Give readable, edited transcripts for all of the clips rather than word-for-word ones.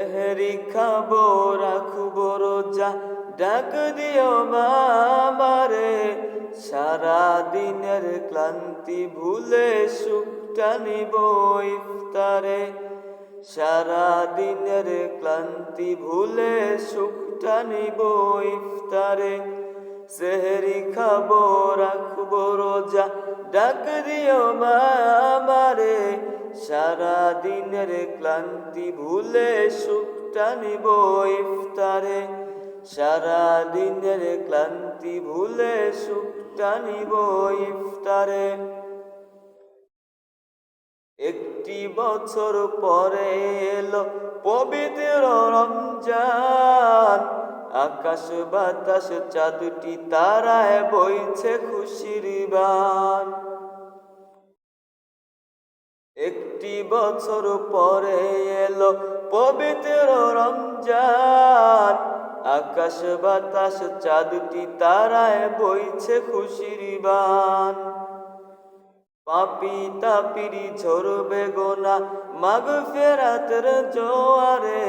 সেহরি খাবো রাখবো রোজা, ডাক দিও মা আমারে। সারা দিনের ক্লান্তি ভুলে সুখটা নিব ইফতারে। সারা দিনের ক্লান্তি ভুলে সুখটা নিব ইফতারে। সেহরি খাবো রাখবো রোজা, ডাক দিও মা আমারে। সারা দিনের ক্লান্তি ভুলে সুখটা নিব ইফতারে। সারা দিনের ক্লান্তি ভুলে সুখটা নিব ইফতারে। একটি বছর পরে এলো পবিত্র রমজান। আকাশ বাতাস চাঁদটি তারায় বইছে খুশির বান। একটি বছর পরে এলো পবিত্র রমজান। আকাশ বাতাস চাঁদটি তারায় বইছে খুশির বান। পাপী তাপিরি ঝরবে গোনা মাগফিরাতের জোয়ারে।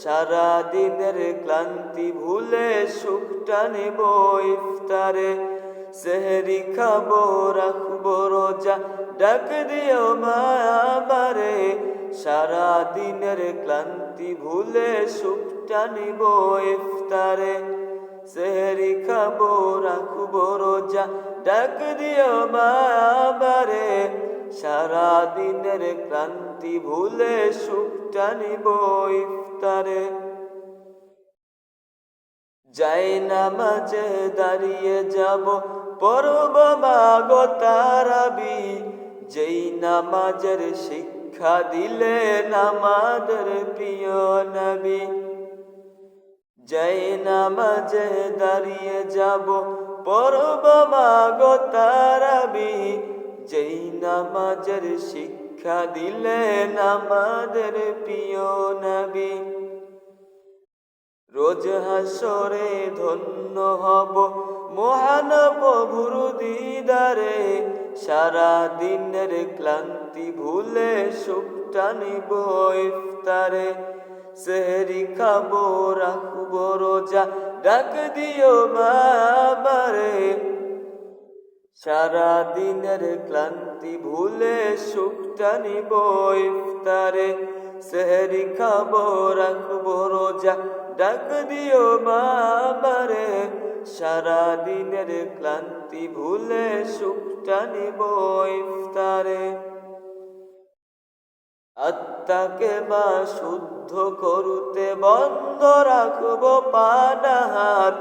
সারা দিনের ক্লান্তি ভুলে সুখটা নেব ইফতারে। সেহরি খাবো রাখবো রোজা, ডাক দিও মা আমারে। সারা দিনের ক্লান্তি ভুলে সুখটা নিব ইফতারে। সেহরি খাবো রাখবো রোজা, ডাক দিও মা আমারে। সারা দিনের ক্লান্তি ভুলে সুখটা নিব ইফতারে। যাই নামাজে দাঁড়িয়ে যাব, পড়ব মাগো তারাবি। যেই নামাজের শিক্ষা দিলেন আমাদের প্রিয় নবী। যাই নামাজে দাঁড়িয়ে যাব, পড়ব মাগো তারাবি। যেই নামাজের শিক্ষা দিলেন আমাদের প্রিয় নবী। রোজ হাসরে ধন্য হব মহান প্রভুর দিদারে। সারা দিনের ক্লান্তি ভুলে সুখটা নিব ইফতারে। সেহরি খাবো রাখবো রোজা, ডাক দিও মা আমারে। সারা দিনের ক্লান্তি ভুলে সুখটা নিব ইফতারে। সেহরি খাবো রাখবো রোজা, ডাক দিও মা আমারে। সারা দিনের ক্লান্তি ভুলে সুখটা নিব ইফতারে। আত্মাকে মা শুদ্ধ করতে বন্ধ রাখবো পানাহার।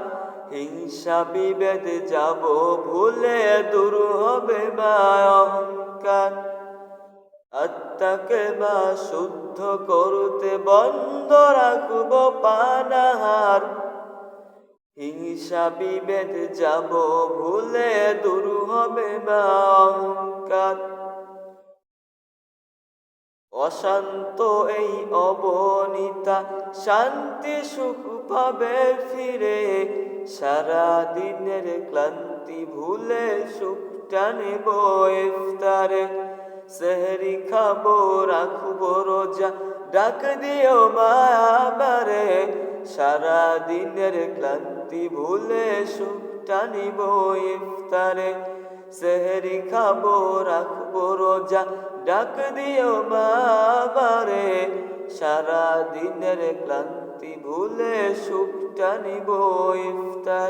হিংসা বিভেদ যাব ভুলে, দূর হবে মা অহংকার। আত্মাকে মা শুদ্ধ করতে বন্ধ রাখবো পানাহার। হিংসা বিভেদ যাব ভুলে, দূর হবে মা অহংকার। অশান্ত এই অবনীতা শান্তি সুখ পাবে ফিরে। সারা দিনের ক্লান্তি ভুলে সুখটা নেব ইফতারে। সেহরি খাবো রাখবো রোজা, ডাক দিও মা আমারে। সারা দিনের ক্লান্তি ভুলে সুখটা নিব ইফতারে। সেহরি খাবো রাখবো রোজা, ডাক দিও মা আমারে। সারা দিনের ক্লান্তি ভুলে সুখটা নিব ইফতারে।